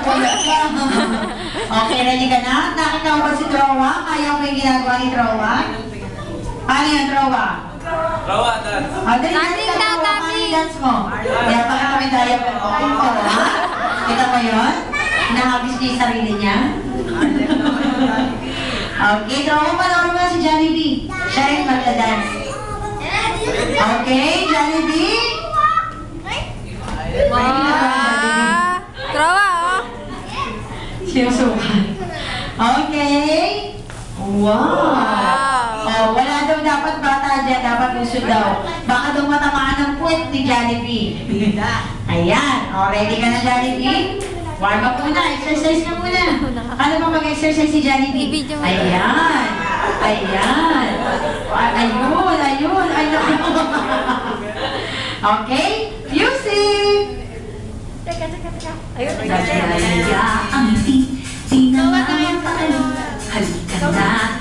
nagulat ka. Okay, ready ka na? Nakita mo ba si Trowa? Kaya mo yung ginagawa ni Trowa? Paano yan, Trowa? Trowa, dance. Dancing ka, Trowa. Paano yung dance mo? Kaya baka kami diaper. Okay po, ha? Kita mo yun? Nakabis niya yung sarili niya? Okay, Trowa, panoorin mo si Jollibee. Siya rin magda-dance. Okay, Jollibee? Trowa, oh. Sinusukan. Okay. Wow. Oh, wala daw dapat bata dyan. Dapat usod daw. Baka daw matamaan ng puwet ni Jollibee. Ayan. O, ready ka na, Jollibee? Warm up muna. Exercise ka muna. Ano ba mag-exercise si Jollibee? Ayan. Ayan. Ayun. Ayun. Ayun. Okay. Music. Teka. Ayun, Ang ngiti, di na mapakali. Halika na